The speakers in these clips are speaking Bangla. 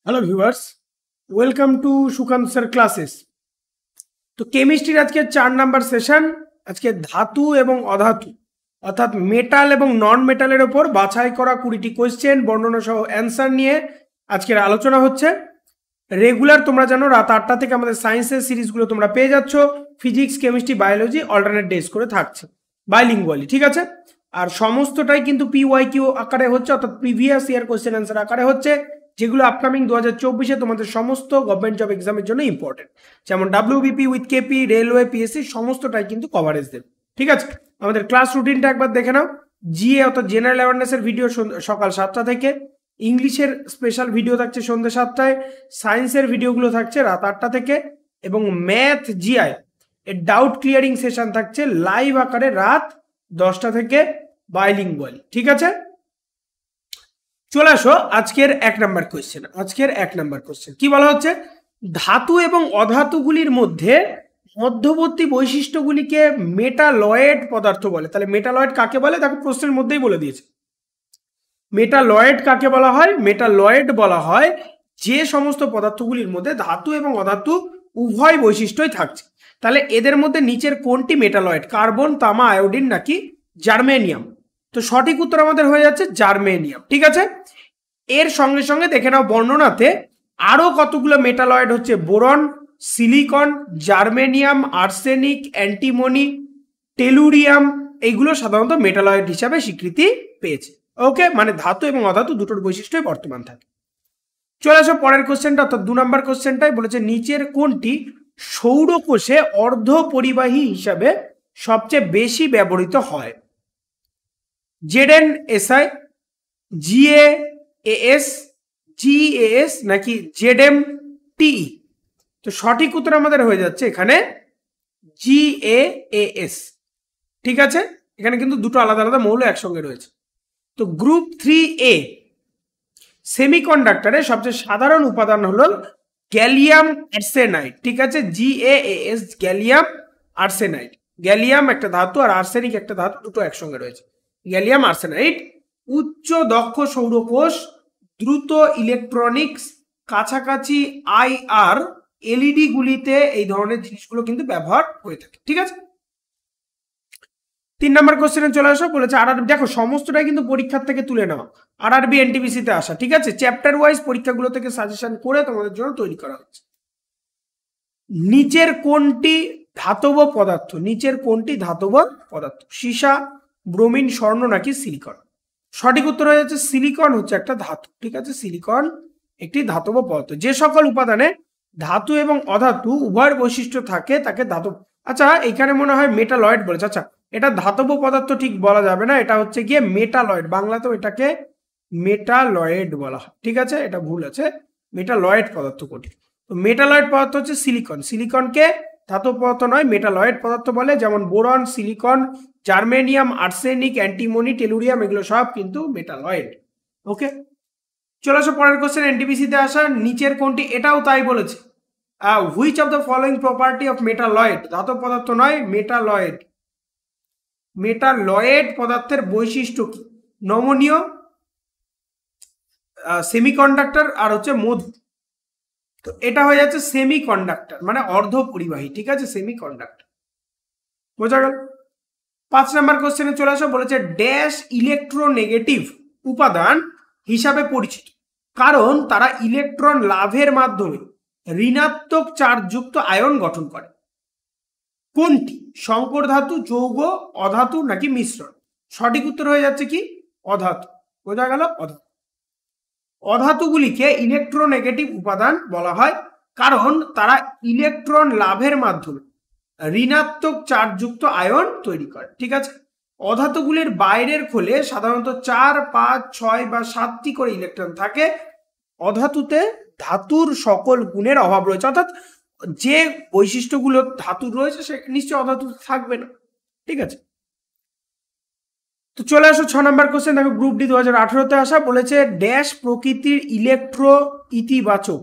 Hello viewers, welcome to Sukanta sir classes. তো কেমিস্ট্রির আজকে 4 নাম্বার সেশন। আজকে ধাতু এবং অধাতু অর্থাৎ মেটাল এবং নন মেটালের ওপর বাছাই করা 20টি কোয়েশ্চেন বর্ণনা সহ অ্যান্সার নিয়ে আজকের আলোচনা হচ্ছে। রেগুলার তোমরা জানো রাত 8টা থেকে আমাদের সায়েন্সের সিরিজগুলো তোমরা পেয়ে যাচ্ছ। Physics, chemistry, biology alternate days করে থাকছে বাইলিঙ্গুয়ালি, ঠিক আছে। আর সমস্তটাই কিন্তু পিওয়াইকিউ আকারে হচ্ছে, অর্থাৎ প্রিভিয়াস ইয়ার কোয়েশ্চেন অ্যান্সার আকারে হচ্ছে, যেগুলো আপকামিং 2024-এ তোমাদের সমস্ত গভর্নমেন্ট জব এক্সামের জন্য ইম্পর্টেন্ট। যেমন WBP with KP, railway, PSC সমস্তটাই কিন্তু কভারেজ দেবে, ঠিক আছে। আমাদের ক্লাস রুটিনটা একবার দেখে নাও। জিএ অর্থাৎ জেনারেল অ্যাওয়ারনেসের ভিডিও সকাল 7টা থেকে, ইংলিশের স্পেশাল ভিডিও থাকছে সন্ধ্যে 7টায়, সায়েন্সের ভিডিওগুলো থাকছে রাত 8টা থেকে, এবং ম্যাথ জিআই এর ডাউট ক্লিয়ারিং সেশন থাকছে লাইভ আকারে রাত 10টা থেকে বাইলিঙ্গুয়াল, ঠিক আছে। চলে আসো আজকের 1 নাম্বার কোয়েশ্চেন। কি বলা হচ্ছে? ধাতু এবং অধাতুগুলির মধ্যে মধ্যবর্তী বৈশিষ্ট্যগুলিকে মেটালয়েড পদার্থ বলে। তাহলে মেটালয়েড কাকে বলে? দেখো প্রশ্নের মধ্যেই বলে দিয়েছে। মেটালয়েড কাকে বলা হয়? মেটালয়েড বলা হয় যে সমস্ত পদার্থগুলির মধ্যে ধাতু এবং অধাতু উভয় বৈশিষ্ট্যই থাকছে। তাহলে এদের মধ্যে নিচের কোনটি মেটালয়েড? কার্বন, তামা, আয়োডিন নাকি জার্মেনিয়াম? তো সঠিক উত্তর আমাদের হয়ে যাচ্ছে জার্মেনিয়াম, ঠিক আছে। এর সঙ্গে সঙ্গে দেখে নাও বর্ণনাতে আরো কতগুলো মেটালয়েড হচ্ছে boron, silicon, germanium, arsenic, antimony, tellurium, এইগুলো সাধারণত মেটালয়েড হিসাবে স্বীকৃতি পেয়েছে। ওকে, মানে ধাতু এবং অধাতু দুটোর বৈশিষ্ট্যই বর্তমান থাকে। চলে আসো পরের কোশ্চেনটা, অর্থাৎ 2 নাম্বার কোশ্চেনটাই বলেছে নিচের কোনটি সৌরকোষে অর্ধ পরিবাহী হিসাবে সবচেয়ে বেশি ব্যবহৃত হয়? ZnSi, GaAs, GeAs নাকি ZmTe? তো সঠিক উত্তর আমাদের হয়ে যাচ্ছে এখানে GaAs, ঠিক আছে। এখানে কিন্তু দুটো আলাদা আলাদা মৌল একসঙ্গে রয়েছে। তো গ্রুপ 3A সেমিকন্ডাক্টরের সবচেয়ে সাধারণ উপাদান হলো গ্যালিয়াম আর্সেনাইড, ঠিক আছে। GaAs gallium arsenide. গ্যালিয়াম একটা ধাতু আর আর্সেনিক একটা ধাতু, দুটো একসঙ্গে রয়েছে, গ্যালিয়াম আর্সেনাইড। উচ্চ দক্ষ সৌরকোষ, দ্রুত ইলেকট্রনিক্স, কাছাকাছি আইআর এলইডি গুলিতে এই ধরনের জিনিসগুলো কিন্তু ব্যবহার হয়ে থাকে, ঠিক আছে। 3 নাম্বার কোশ্চেনে চলে আসো। বলেছে আরআরবি, দেখো সমস্তটাই কিন্তু পরীক্ষার থেকে তুলে নেওয়া, আরআরবি এনটিপিসিতে আসা, ঠিক আছে। চ্যাপ্টার ওয়াইজ পরীক্ষাগুলো থেকে সাজেশন করে তোমাদের জন্য তৈরি করা হচ্ছে। নিচের কোনটি ধাতব পদার্থ? সীসা, ব্রোমিন, স্বর্ণ নাকি সিলিকন? সঠিক উত্তর হয়ে যাচ্ছে সিলিকন হচ্ছে একটা ধাতু, ঠিক আছে। সিলিকন একটি ধাতব পদার্থ। যে সকল উপাদানে ধাতু এবং অধাতু উভয়ের বৈশিষ্ট্য থাকে তাকে ধাতব। আচ্ছা, এখানে মনে হয় মেটালয়েড বলেছে। আচ্ছা, এটা ধাতব পদার্থ ঠিক বলা যাবে না, এটা হচ্ছে গিয়ে মেটালয়েড। বাংলাতেও এটাকে মেটালয়েড বলা হয়, ঠিক আছে। এটা ভুল আছে, মেটালয়েড পদার্থ কোনটি? তো মেটালয়েড পদার্থ হচ্ছে সিলিকন। সিলিকনকে ধাতব পদার্থ নয় মেটালয়েড পদার্থ বলে। যেমন boron, silicon, germanium, arsenic, antimony, tellurium এগুলো সব কিন্তু মেটালয়েড। ওকে, চলে আসো পরের কোশ্চেন, এনটিপিসিতে আসা। নিচের কোনটি, এটাও তাই বলেছে, which of the following property of metalloid? ধাতব পদার্থ নয়, মেটালয়েড। মেটালয়েড পদার্থের বৈশিষ্ট্য কি? নমনীয়, সেমিকন্ডাক্টর আর হচ্ছে মধু। তো এটা হয়ে যাচ্ছে সেমিকন্ডাক্টর, মানে অর্ধ পরিবাহী, ঠিক আছে, সেমিকন্ডাক্টর। বোঝা গেল? 5 নাম্বার কোশ্চেনে চলে আসো। বলেছে ড্যাশ ইলেকট্রোনেগেটিভ উপাদান হিসাবে পরিচিত কারণ তারা ইলেকট্রন লাভের মাধ্যমে ঋণাত্মক চার্জযুক্ত আয়ন গঠন করে। কোনটি? সংকর ধাতু, যৌগ, অধাতু নাকি মিশ্রণ? সঠিক উত্তর হয়ে যাচ্ছে কি অধাতু। বোঝা গেল? অধাতু। অধাতুগুলিকে ইলেকট্রোনেগেটিভ উপাদান বলা হয় কারণ তারা ইলেকট্রন লাভের মাধ্যমে ঋণাত্মক চার্জযুক্ত আয়ন তৈরি করে, ঠিক আছে। অধাতুগুলির বাইরের খোলে সাধারণত 4, 5, 6 বা 7টি করে ইলেকট্রন থাকে। অধাতুতে ধাতুর সকল গুণের অভাব রয়েছে, অর্থাৎ যে বৈশিষ্ট্যগুলো ধাতুর রয়েছে সে নিশ্চয়ই অধাতুতে থাকবে না, ঠিক আছে। তো চলে আসো 6 নাম্বার কোশ্চেন। দেখো গ্রুপ ডি 2018-তে আসা। বলেছে ড্যাশ প্রকৃতির ইলেকট্রো ইতিবাচক,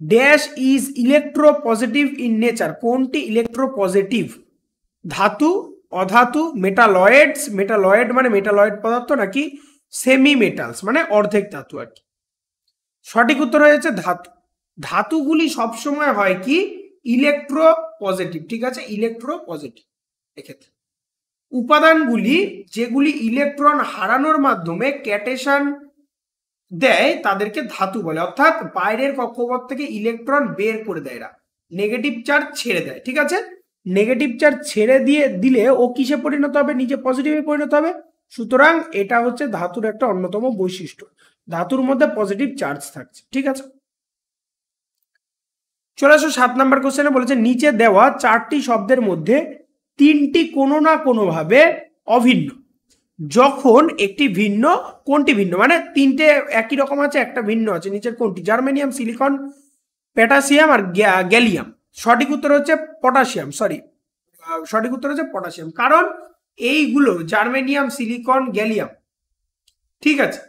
dash is electro positive in nature. কোনটি ইলেকট্রো পজিটিভ? ধাতু, অধাতু, মেটালয়েডস, মেটালয়েড মানে মেটালয়েড পদার্থ নাকি সেমি মেটালস মানে অর্ধেক ধাতু আর কি? সঠিক উত্তর হয়ে যাচ্ছে ধাতু। ধাতুগুলি সবসময় হয় কি ইলেকট্রো পজিটিভ, ঠিক আছে, ইলেকট্রো পজিটিভ। এক্ষেত্রে উপাদানগুলি যেগুলি ইলেকট্রন হারানোর মাধ্যমে ক্যাটেশন দেয় তাদেরকে ধাতু বলে, অর্থাৎ বাইরের কক্ষপথ থেকে ইলেকট্রন বের করে দেয়, এরা নেগেটিভ চার্জ ছেড়ে দেয়, ঠিক আছে। নেগেটিভ চার্জ ছেড়ে দিলে ও কিসে পরিণত হবে, নিচে পজিটিভে পরিণত হবে। সুতরাং এটা হচ্ছে ধাতুর একটা অন্যতম বৈশিষ্ট্য, ধাতুর মধ্যে পজিটিভ চার্জ থাকছে, ঠিক আছে। চলে আসো 7 নম্বর কোশ্চেনে, বলেছে নিচে দেওয়া 4টি শব্দের মধ্যে 3টি কোনো না কোনো ভাবে অভিন্ন, যখন একটি ভিন্ন, কোনটি ভিন্ন, মানে 3টে একই রকম আছে একটা ভিন্ন আছে, নিচের কোনটি? জার্মেনিয়াম, সিলিকন, পটাশিয়াম আর গ্যালিয়াম। সঠিক উত্তর হচ্ছে পটাশিয়াম, সঠিক উত্তর হচ্ছে পটাশিয়াম। কারণ এইগুলো জার্মেনিয়াম, সিলিকন, গ্যালিয়াম, ঠিক আছে,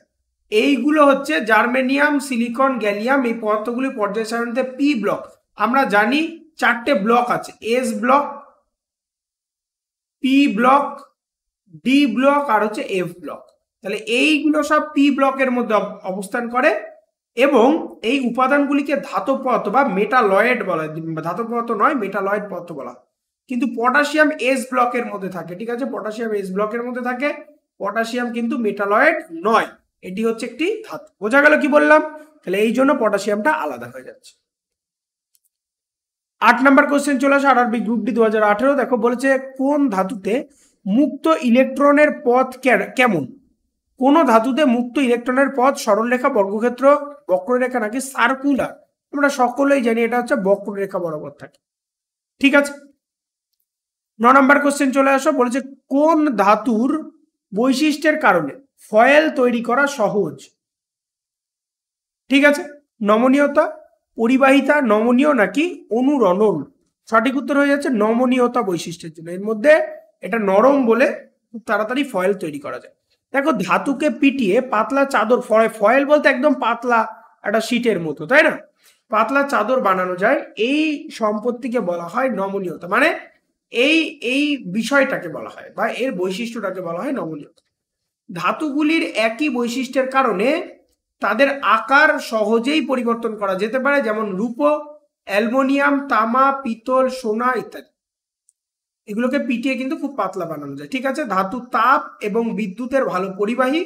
এইগুলো হচ্ছে জার্মেনিয়াম, সিলিকন, গ্যালিয়াম, এই পদার্থগুলি পর্যায় সারণীতে পি ব্লক। আমরা জানি 4টে ব্লক আছে, S block, P block, D block আর হচ্ছে এফ ব্লক। তাহলে এইগুলো সব পি ব্লকের মধ্যে অবস্থান করে এবং এই উপাদানগুলিকে ধাতব পদার্থ বা মেটালয়েড বলা হয়, ধাতব পদার্থ নয়, মেটালয়েড পদার্থ বলা হয়। কিন্তু পটাশিয়াম এস ব্লকের মধ্যে থাকে, ঠিক আছে, পটাশিয়াম এস ব্লকের মধ্যে থাকে। পটাশিয়াম কিন্তু মেটালয়েড নয়, এটি হচ্ছে একটি ধাতু। বোঝা গেল কি বললাম? তাহলে এই জন্য পটাশিয়ামটা আলাদা হয়ে যাচ্ছে। 8 নম্বর কোশ্চেন চলে আসে আরআরবি গ্রুপ ডি 2018। দেখো বলেছে কোন ধাতুতে মুক্ত ইলেকট্রনের পথ কেমন? কোন ধাতুতে মুক্ত ইলেকট্রনের পথ সরলরেখা, বর্গক্ষেত্র, বক্ররেখা নাকি সার্কুলার? আমরা সকলেই জানি এটা হচ্ছে বক্ররেখা বরাবর থাকে, ঠিক আছে। 9 নম্বর কোশ্চেন চলে আসো, বলেছে কোন ধাতুর বৈশিষ্ট্যের কারণে ফয়েল তৈরি করা সহজ? ঠিক আছে, নমনীয়তা, পরিবাহিতা, নমনীয় নাকি অনুরণন? সঠিক উত্তর হয়ে যাচ্ছে নমনীয়তা বৈশিষ্ট্যের জন্য। এর মধ্যে এটা নরম বলে খুব তাড়াতাড়ি ফয়েল তৈরি করা যায়। দেখো ধাতুকে পিটিয়ে পাতলা চাদর, ফয়েল বলতে একদম পাতলা একটা শীটের মতো, তাই না, পাতলা চাদর বানানো যায়। এই সম্পত্তিকে বলা হয় নমনীয়তা, মানে এই বিষয়টাকে বলা হয় বা এর বৈশিষ্ট্যটাকে বলা হয় নমনীয়তা। ধাতুগুলির একই বৈশিষ্ট্যের কারণে তাদের আকার সহজেই পরিবর্তন করা যেতে পারে, যেমন রূপো, অ্যালুমিনিয়াম, তামা, পিতল, সোনা ইত্যাদি। এগুলোকে পিটিয়ে কিন্তু খুব পাতলা বানানো যায়, ঠিক আছে। ধাতু তাপ এবং বিদ্যুতের ভালো পরিবাহী,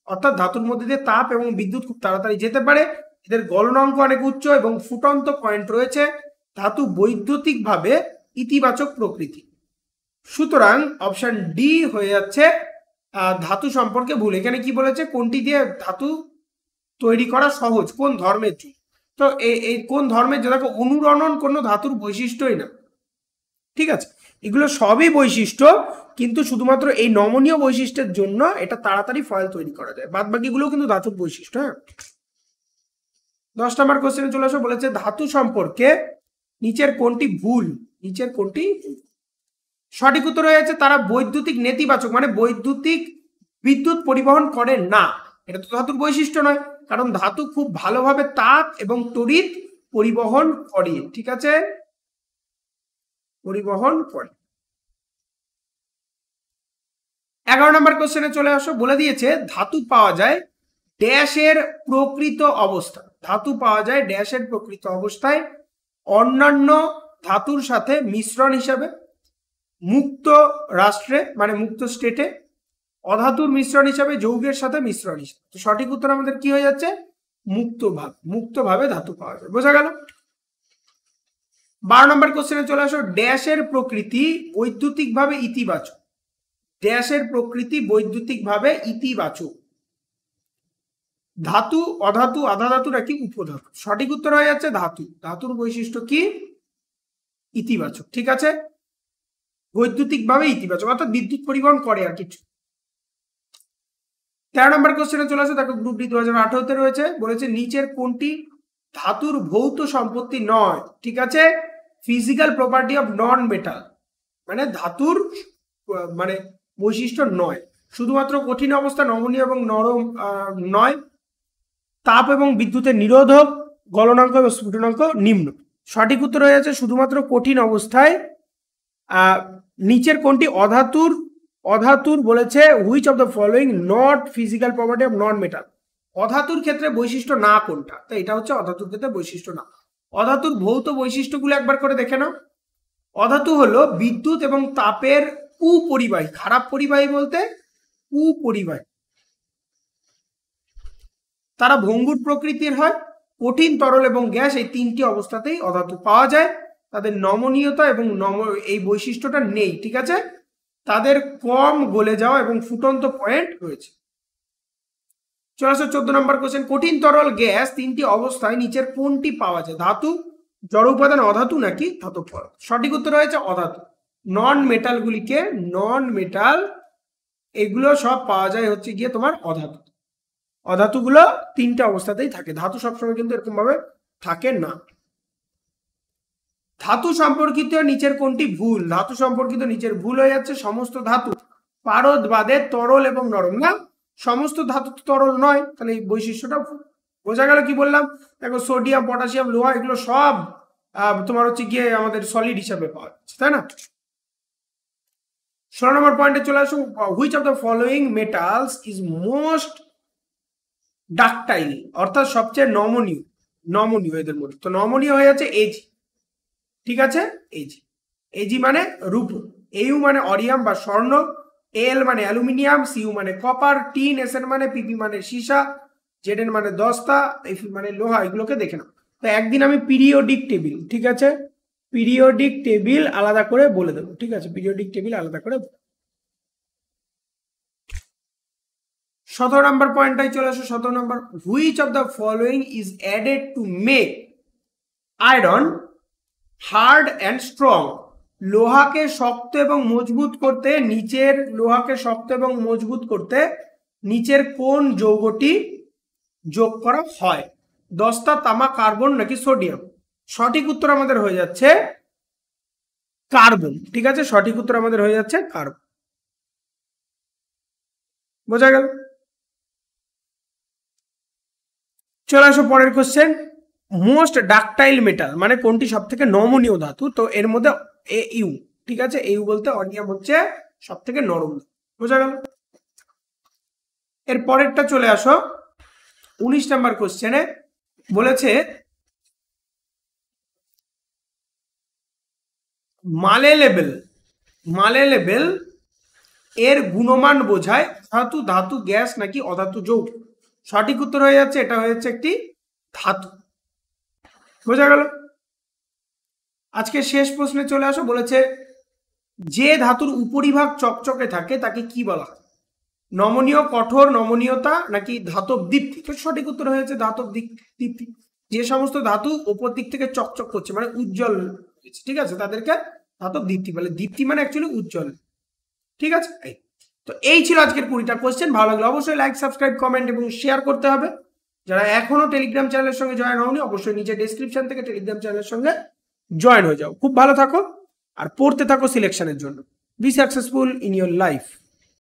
অর্থাৎ ধাতুর মধ্যে দিয়ে তাপ এবং বিদ্যুৎ খুব তাড়াতাড়ি যেতে পারে। এদের গলনাঙ্ক অনেক উচ্চ এবং ফুটন্ত পয়েন্ট রয়েছে। ধাতু বৈদ্যুতিকভাবে ইতিবাচক প্রকৃতি। সুতরাং অপশন ডি হয়ে যাচ্ছে ধাতু সম্পর্কে ভুল। এখানে কি বলেছে, কোনটি দিয়ে ধাতু তৈরি করা সহজ, কোন ধর্মের জন্য? তো এই কোন ধর্মের জন্য? দেখো অনুরণন কোনো ধাতুর বৈশিষ্ট্যই না, ঠিক আছে, এগুলো সবই বৈশিষ্ট্য, কিন্তু শুধুমাত্র এই নমনীয় বৈশিষ্ট্যের জন্য এটা তাড়াতাড়ি ফয়েল তৈরি করা যায়, বাদ বাকিগুলো কিন্তু ধাতুর বৈশিষ্ট্য। হ্যাঁ, 10 নম্বর কোশ্চেনে চলে আসো, বলেছে ধাতু সম্পর্কে নিচের কোনটি ভুল? নিচের কোনটি ভুল? সঠিক উত্তর হয়ে যাচ্ছে তারা বৈদ্যুতিক নেতিবাচক, মানে বিদ্যুৎ পরিবহন করে না। এটা তো ধাতুর বৈশিষ্ট্য নয়, কারণ ধাতু খুব ভালোভাবে তাপ এবং তড়িৎ পরিবহন করে, ঠিক আছে, পরিবহন করে। 11 নম্বর কোশ্চেনে চলে আসো, বলে দিয়েছে ধাতু পাওয়া যায় ড্যাশের প্রকৃত অবস্থা। ধাতু পাওয়া যায় ড্যাশের প্রকৃত অবস্থায়, অন্যান্য ধাতুর সাথে মিশ্রণ হিসাবে, মুক্ত রাষ্ট্রে মানে মুক্ত স্টেটে, অধাতুর মিশ্রণ হিসাবে, যৌগের সাথে মিশ্রণ হিসাবে। তো সঠিক উত্তর আমাদের কি হয়ে যাচ্ছে? মুক্তভাবে ধাতু পাওয়া যায়। বোঝা গেল? 12 নম্বর কোশ্চেনে চলে আসো, ড্যাশের প্রকৃতি বৈদ্যুতিকভাবে ইতিবাচক। ড্যাশের প্রকৃতি বৈদ্যুতিকভাবে ইতিবাচক। ধাতু, অধাতু, আধা ধাতু নাকি উপধাতু? সঠিক উত্তর হয়ে যাচ্ছে ধাতু। ধাতুর বৈশিষ্ট্য কি? ইতিবাচক, ঠিক আছে, বৈদ্যুতিকভাবে ইতিবাচক, অর্থাৎ বিদ্যুৎ পরিবহন করে আর কিছু। 13 নম্বর কোশ্চেনে চলে আসে, দেখো গ্রুপ ডি 2018-তে রয়েছে, বলেছে নিচের কোনটি ধাতুর ভৌত সম্পত্তি নয়? ঠিক আছে, physical property of non metal, মানে ধাতুর মানে বৈশিষ্ট্য নয়। শুধুমাত্র কঠিন অবস্থা, নমনীয় এবং নরম নয়, তাপ এবং বিদ্যুতের নিরোধক, গলনাঙ্ক এবং স্ফুটনাঙ্ক নিম্ন। সঠিক উত্তর হয়ে যাচ্ছে শুধুমাত্র কঠিন অবস্থায়। নিচের কোনটি অধাতুর বলেছে which of the following not physical property of non metal? অধাতুর ক্ষেত্রে বৈশিষ্ট্য না কোনটা? তো এটা হচ্ছে অধাতুর ক্ষেত্রে বৈশিষ্ট্য না। অধাতুর ভৌত বৈশিষ্ট্যগুলো একবার করে দেখে নাও। অধাতু হলো বিদ্যুৎ এবং তাপের কুপরিবাহী। খারাপ পরিবাহী বলতে কুপরিবাহী। তারা ভঙ্গুর প্রকৃতির হয়। কঠিন, তরল এবং গ্যাস এই তিনটি অবস্থাতেই অধাতু পাওয়া যায়। তাদের নমনীয়তা এবং এই বৈশিষ্ট্যটা নেই, ঠিক আছে। তাদের কম গলে যাওয়া এবং ফুটন্ত পয়েন্ট রয়েছে। 14 নম্বর কোশ্চেন, কঠিন, তরল, গ্যাস তিনটি অবস্থায় নিচের কোনটি পাওয়া যায়? ধাতু, জড় উপাদান, অধাতু নাকি ধাতব পদার্থ? সঠিক উত্তর হয়েছে অধাতু। নন মেটালগুলিকে, নন মেটাল এগুলো সব পাওয়া যায় হচ্ছে গিয়ে তোমার অধাতু। অধাতুগুলো তিনটা অবস্থাতেই থাকে, ধাতু সবসময় কিন্তু এরকম ভাবে থাকে না। ধাতু সম্পর্কিত নিচের কোনটি ভুল? ধাতু সম্পর্কিত নিচের ভুল হয়ে যাচ্ছে সমস্ত ধাতু পারদ বাদে তরল এবং নরম। না, সমস্ত ধাতু তো তরল নয়, তাহলে এই বৈশিষ্ট্যটা বোঝা গেল। কি বললাম দেখো, সোডিয়াম, পটাশিয়াম, লোহা এগুলো সব তোমার হচ্ছে গিয়ে আমাদের সলিড হিসাবে পাওয়া যাচ্ছে, তাই না? 16 নম্বর পয়েন্টে চলে আসুন। Which of the following metals is most ductile, অর্থাৎ সবচেয়ে নমনীয়। নমনীয় এদের মধ্যে তো নমনীয় হয়ে যাচ্ছে এজি, ঠিক আছে। এজি, এজি মানে রূপো, এউ মানে অরিয়াম বা স্বর্ণ, এল মানে অ্যালুমিনিয়াম, সিউ মানে কপার, টিন, এসএন মানে পিপি মানে সীসা, জেডএন মানে দস্তা, এফি মানে লোহা। এগুলোকে দেখে নাও। তো একদিন আমি পিরিয়ডিক টেবিল, ঠিক আছে, পিরিয়ডিক টেবিল আলাদা করে বলে দেবো, ঠিক আছে, পিরিয়ডিক টেবিল আলাদা করে। 17 নম্বর পয়েন্টটাই চলে আসো। 17 নম্বর, which of the following is added to make iron hard and strong? লোহাকে শক্ত এবং মজবুত করতে, নিচের লোহাকে শক্ত এবং মজবুত করতে নিচের কোন যৌগটি যোগ করা হয়? দস্তা, তামা, কার্বন নাকি সোডিয়াম? সঠিক উত্তর আমাদের হয়ে যাচ্ছে কার্বন, ঠিক আছে। সঠিক উত্তর আমাদের হয়ে যাচ্ছে কার্বন। বোঝা গেল? চলে আসো পরের কোশ্চেন। মোস্ট ডাকটাইল মেটাল মানে কোনটি সব থেকে নমনীয় ধাতু? তো এর মধ্যে ইউ, ঠিক আছে। ইউ বলতে অনিয়াম হচ্ছে সব থেকে নরম। বোঝা গেল? এর পরেরটা চলে আসো। 19 নম্বর কোশ্চেনে বলেছে মালেলেবেল এর গুণমান বোঝায় ধাতু, ধাতু গ্যাস নাকি অধাতু যৌগ? সঠিক উত্তর হয়ে যাচ্ছে এটা হয়েছে একটি ধাতু। বোঝা গেল? আজকে শেষ প্রশ্নে চলে আসো। বলেছে যে ধাতুর উপরিভাগ চকচকে থাকে তাকে কি বলা হয়? নমনীয়, কঠোর, নমনীয়তা নাকি ধাতব দীপ্তি? তো সঠিক উত্তর হয়েছে ধাতব দীপ্তি। যে সমস্ত ধাতু উপর দিক থেকে চকচক করছে মানে উজ্জ্বল, ঠিক আছে, তাদেরকে ধাতব দীপ্তি বলে। দীপ্তি মানে অ্যাকচুয়ালি উজ্জ্বল, ঠিক আছে। তো এই ছিল আজকের 20টা কোশ্চেন। ভালো লাগলে অবশ্যই লাইক, সাবস্ক্রাইব, কমেন্ট এবং শেয়ার করতে হবে। যারা এখনো টেলিগ্রাম চ্যানেলের সঙ্গে জয়েন হওনি অবশ্যই নিচে ডেসক্রিপশন থেকে টেলিগ্রাম চ্যানেলের সঙ্গে জয়েন হয়ে যাও। খুব ভালো থাকো আর পড়তে থাকো সিলেকশনের জন্য। Be successful in your life.